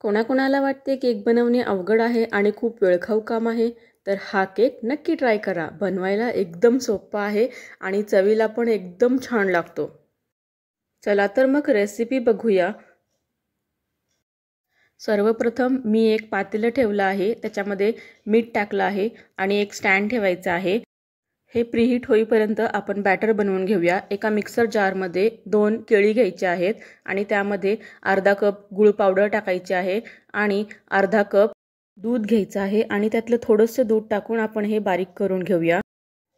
कोणाकोणाला वाटते केक बनवणे अवघड आहे आणि खूप वेळखाऊ काम आहे, तर हा केक नक्की ट्राय करा। बनवायला एकदम सोपा आहे आणि चवीला पण एकदम छान लागतो। चला तर मग रेसिपी बघूया। सर्वप्रथम मी एक पातेलं ठेवलं आहे, त्याच्यामध्ये मीठ टाकलं आहे आणि एक स्टँड ठेवायचा आहे। हे प्रीहीट होईपर्यंत आपण बॅटर बनवून घेऊया। एका मिक्सर जारमध्ये 2 केळी घ्यायची आहेत आणि त्यामध्ये अर्धा कप गूळ पावडर टाकायची आहे आणि अर्धा कप दूध घ्यायचं आहे आणि त्यातलं थोडंसं दूध टाकून आपण हे बारीक करून घेऊया।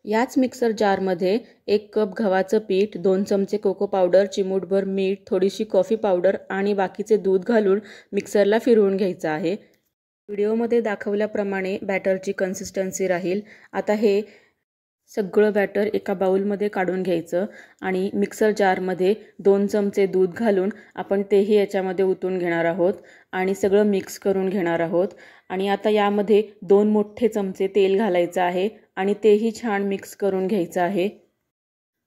याच मिक्सर जारमध्ये 1 कप गव्हाचं पीठ, 2 चमचे कोको पावडर, चिमूटभर मीठ, थोडीशी कॉफी पावडर आणि बाकीचे दूध घालून मिक्सरला फिरवून घ्यायचं आहे। व्हिडिओमध्ये दाखवल्याप्रमाणे बॅटरची कन्सिस्टन्सी राहील। आता हे सगळं बॅटर एका बाउलमध्ये काढून घ्यायचं आणि मिक्सर जारमध्ये 2 चमचे दूध घालून आपण तेही याच्यामध्ये ओतून घेणार आहोत आणि सगळं मिक्स करून घेणार आहोत। आणि आता यामध्ये 2 मोठे चमचे तेल घालायचं आहे आणि तेही छान मिक्स करून घ्यायचं आहे।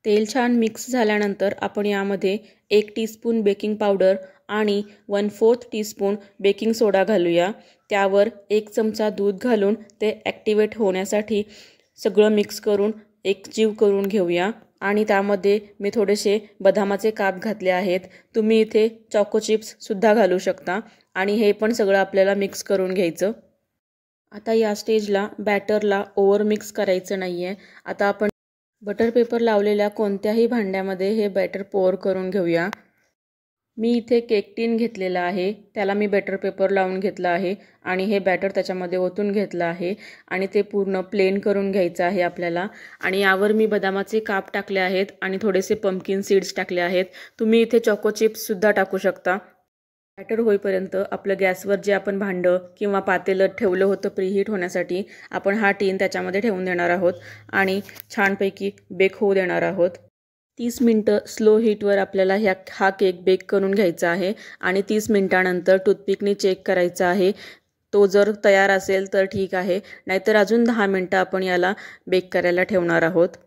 तेल छान मिक्स झाल्यानंतर आपण यामध्ये 1 टीस्पून बेकिंग पावडर आणि 1/4 टीस्पून बेकिंग सोडा घालूया। त्यावर 1 चमचा दूध घालून ते ॲक्टिवेट होण्यासाठी सगळं मिक्स करून एकजीव करून घेऊया। आणि त्यामध्ये मी थोडेसे बदामाचे काप घातले आहेत। तुम्ही इथे चॉको चिप्स सुद्धा घालू शकता आणि हे पण सगळं आपल्याला मिक्स करून घ्यायचं। आता या स्टेजला बॅटरला ओव्हर मिक्स करायचं नाहीये। आता आपण बटर पेपर लावलेल्या कोणत्याही भांड्यामध्ये हे बॅटर पोर करून घेऊया। मी इथे केक टीन घेतलेला आहे, त्याला मी बटर पेपर लावून घेतला आहे आणि हे बॅटर त्याच्यामध्ये ओतून घेतलं आहे आणि ते पूर्ण प्लेन करून घ्यायचं आहे आपल्याला। आणि यावर मी बदामाचे काप टाकले आहेत आणि थोडेसे पंपकिन सीड्स टाकले आहेत। तुम्ही इथे चॉको चिप्स सुद्धा टाकू शकता। बॅटर होईपर्यंत आपलं गॅसवर जे आपण भांडं किंवा पातेलं ठेवलं होतं प्रीहीट होण्यासाठी, आपण हा टीन त्याच्यामध्ये ठेवून देणार आहोत आणि छानपैकी बेक होऊ देणार आहोत। 30 मिनिटं स्लो हीटवर आपल्याला हा केक बेक करून घ्यायचा आहे आणि 30 मिनिटानंतर टूथपिकने चेक करायचा आहे। तो जर तयार असेल तर ठीक आहे, नाहीतर अजून 10 मिनिटं आपण याला बेक करायला ठेवणार आहोत।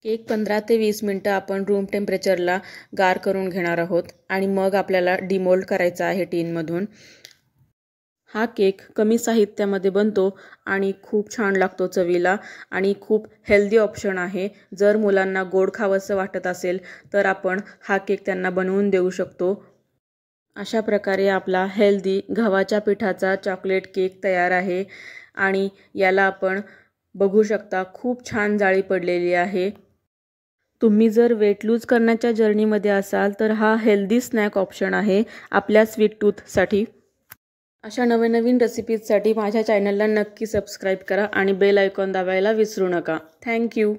केक 15 ते 20 मिनिटं आपण रूम टेम्परेचरला गार करून घेणार आहोत आणि मग आपल्याला डिमोल्ड करायचा आहे टीनमधून। हा केक कमी साहित्यामध्ये बनतो आणि खूप छान लागतो चवीला आणि खूप हेल्दी ऑप्शन आहे। जर मुलांना गोड खावंसं वाटत असेल तर आपण हा केक त्यांना बनवून देऊ शकतो। अशा प्रकारे आपला हेल्दी गव्हाच्या पिठाचा चॉकलेट केक तयार आहे आणि याला आपण बघू शकता खूप छान जाळी पडलेली आहे। तुम्ही जर वेट लूज करण्याच्या जर्नीमध्ये असाल तर हा हेल्दी स्नॅक ऑप्शन आहे आपल्या स्वीट टूथसाठी। अशा नवीन रेसिपीजसाठी माझ्या चॅनलला नक्की सबस्क्राईब करा आणि बेल आयकॉन दाबायला विसरू नका। थँक्यू।